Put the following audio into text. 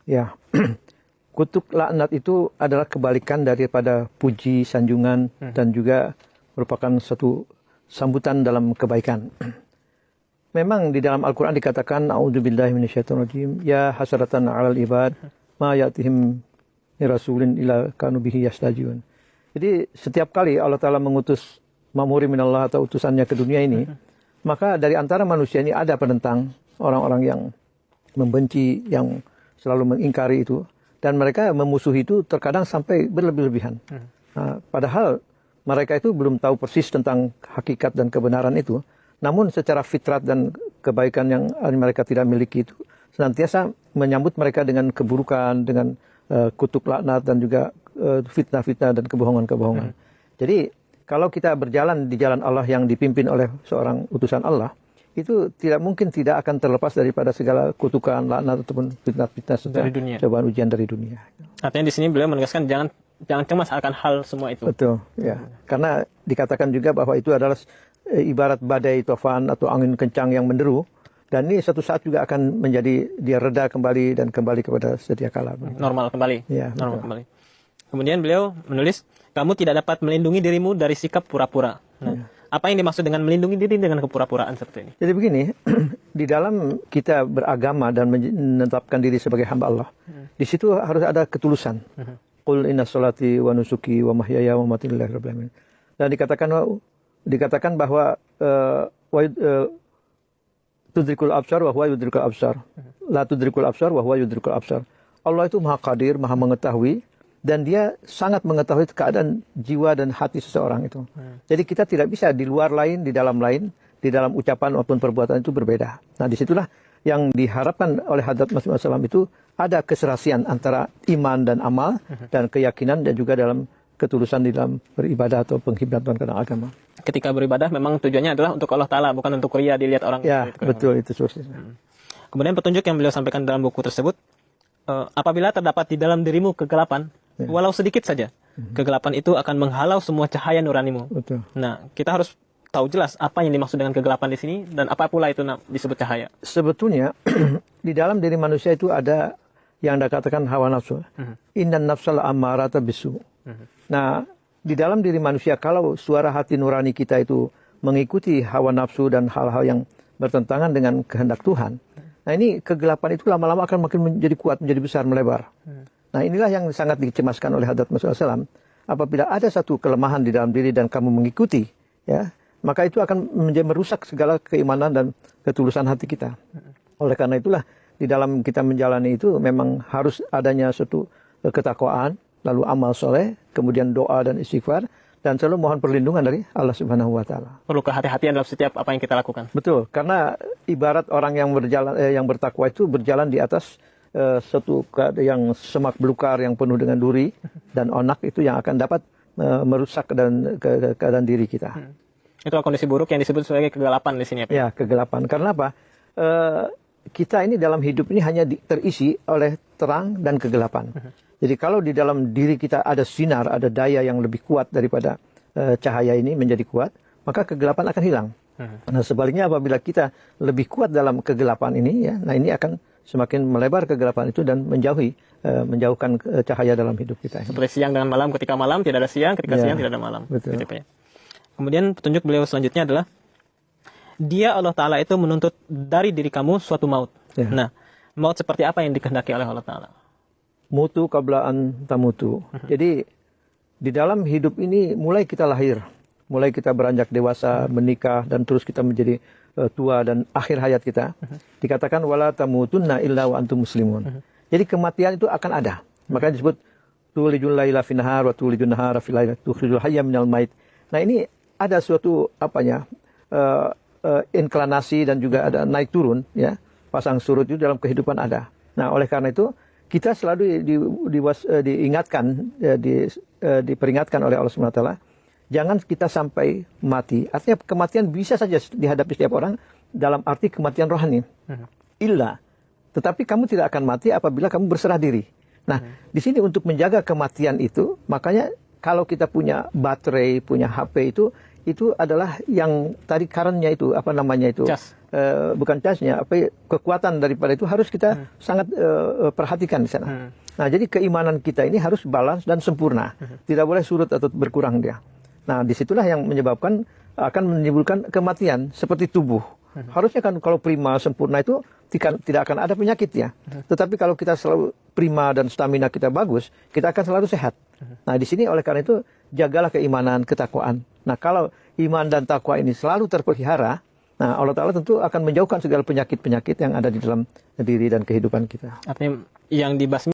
Ya, kutuk laknat itu adalah kebalikan daripada puji, sanjungan, dan juga merupakan satu sambutan dalam kebaikan. Memang di dalam Al-Quran dikatakan, A'udzubillahi minasyaitonirrajim, ya hasratan 'alal ibad, ma ya'tihim min rasulin illa kanu bihi yastajibun. Jadi setiap kali Allah Ta'ala mengutus ma'muri minallah atau utusannya ke dunia ini, maka dari antara manusia ini ada penentang, orang-orang yang membenci, yang selalu mengingkari itu, dan mereka memusuhi itu terkadang sampai berlebih-lebihan. Nah, padahal mereka itu belum tahu persis tentang hakikat dan kebenaran itu, namun secara fitrat dan kebaikan yang mereka tidak miliki itu senantiasa menyambut mereka dengan keburukan, dengan kutuk laknat dan juga fitnah-fitnah dan kebohongan-kebohongan. Jadi kalau kita berjalan di jalan Allah yang dipimpin oleh seorang utusan Allah, itu tidak mungkin tidak akan terlepas daripada segala kutukan, laknat ataupun fitnah-fitnah dari dunia, cobaan ujian dari dunia. Artinya di sini beliau menegaskan jangan cemas akan hal semua itu. Betul, ya. Karena dikatakan juga bahwa itu adalah ibarat badai tofan atau angin kencang yang menderu, dan ini suatu saat juga akan menjadi dia reda kembali dan kembali kepada sedia kala. Normal kembali. Ya, normal kembali. Kemudian beliau menulis, kamu tidak dapat melindungi dirimu dari sikap pura-pura. Nah, apa yang dimaksud dengan melindungi diri dengan kepura-puraan seperti ini? Jadi begini, di dalam kita beragama dan menetapkan diri sebagai hamba Allah, di situ harus ada ketulusan. Qul inna sholati wa nusuki wa mahyaya wa mamati lillahi rabbil alamin. Dan dikatakan bahwa tudrikul absar wa huwa yudrikul absar. La tudrikul absar wa huwa yudrikul absar. Allah itu Maha Qadir, Maha mengetahui, dan dia sangat mengetahui keadaan jiwa dan hati seseorang itu. Jadi kita tidak bisa di luar lain, di dalam lain, di dalam ucapan maupun perbuatan itu berbeda. Nah, disitulah yang diharapkan oleh Hadrat Masih Maud SAW itu ada keserasian antara iman dan amal, dan keyakinan, dan juga dalam ketulusan di dalam beribadah atau pengkhidmatan kepada agama. Ketika beribadah memang tujuannya adalah untuk Allah Ta'ala, bukan untuk ria dilihat orang. Ya, betul, itu sursisnya. Kemudian petunjuk yang beliau sampaikan dalam buku tersebut, apabila terdapat di dalam dirimu kegelapan, walau sedikit saja, kegelapan itu akan menghalau semua cahaya nuranimu. Betul. Nah, kita harus tahu jelas apa yang dimaksud dengan kegelapan di sini, dan apa pula itu disebut cahaya. Sebetulnya, di dalam diri manusia itu ada yang dikatakan hawa nafsu. Innan nafsal ammarata bisu. Nah, di dalam diri manusia, kalau suara hati nurani kita itu mengikuti hawa nafsu dan hal-hal yang bertentangan dengan kehendak Tuhan, nah ini kegelapan itu lama-lama akan makin menjadi kuat, menjadi besar, melebar. Nah, inilah yang sangat dicemaskan oleh Hadrat Masih Maud SAW. Apabila ada satu kelemahan di dalam diri dan kamu mengikuti, ya, maka itu akan merusak segala keimanan dan ketulusan hati kita. Oleh karena itulah, di dalam kita menjalani itu memang harus adanya suatu ketakwaan, lalu amal soleh, kemudian doa dan istighfar, dan selalu mohon perlindungan dari Allah Subhanahu Wa Taala. Perlu kehati-hatian dalam setiap apa yang kita lakukan. Betul, karena ibarat orang yang yang bertakwa itu berjalan di atas satu yang semak belukar yang penuh dengan duri dan onak, itu yang akan dapat merusak dan keadaan diri kita. Itu kondisi buruk yang disebut sebagai kegelapan di sini, ya Pak? Ya, kegelapan. Karena apa? Kita ini dalam hidup ini hanya terisi oleh terang dan kegelapan. Jadi kalau di dalam diri kita ada sinar, ada daya yang lebih kuat daripada cahaya ini menjadi kuat, maka kegelapan akan hilang. Nah, sebaliknya apabila kita lebih kuat dalam kegelapan ini, ya, nah ini akan semakin melebar kegelapan itu dan menjauhkan cahaya dalam hidup kita. Seperti siang dengan malam, ketika malam tidak ada siang, ketika siang tidak ada malam. Betul. Gitu, Pak, ya. Kemudian petunjuk beliau selanjutnya adalah, dia Allah Ta'ala itu menuntut dari diri kamu suatu maut. Ya. Nah, maut seperti apa yang dikehendaki oleh Allah Ta'ala? Mutu qablaan tamutu. Jadi di dalam hidup ini mulai kita lahir, mulai kita beranjak dewasa, menikah, dan terus kita menjadi tua dan akhir hayat kita, dikatakan wala tamutunna illa wa antum muslimun. Jadi kematian itu akan ada. Makanya disebut tulijul laila fin nahar wa tulijun nahara fil lail, tukhrijul hayya minal mait. Nah, ini ada suatu inklinasi dan juga ada naik turun, ya. Pasang surut itu dalam kehidupan ada. Nah, oleh karena itu kita selalu diingatkan, diperingatkan oleh Allah Subhanahu Wa Taala, jangan kita sampai mati. Artinya kematian bisa saja dihadapi setiap orang dalam arti kematian rohani. Illa, tetapi kamu tidak akan mati apabila kamu berserah diri. Nah, di sini untuk menjaga kematian itu, makanya kalau kita punya baterai, punya HP itu adalah yang tadi current-nya itu, apa namanya itu? bukan charge-nya, kekuatan daripada itu harus kita sangat perhatikan di sana. Nah, jadi keimanan kita ini harus balance dan sempurna. Tidak boleh surut atau berkurang dia. Nah, disitulah yang menyebabkan akan menimbulkan kematian seperti tubuh. Harusnya kan kalau prima sempurna itu tidak akan ada penyakit ya. Tetapi kalau kita selalu prima dan stamina kita bagus, kita akan selalu sehat. Nah, di sini oleh karena itu jagalah keimanan, ketakwaan. Nah, kalau iman dan takwa ini selalu terpelihara, nah Allah Ta'ala tentu akan menjauhkan segala penyakit-penyakit yang ada di dalam diri dan kehidupan kita. Artinya yang dibasmi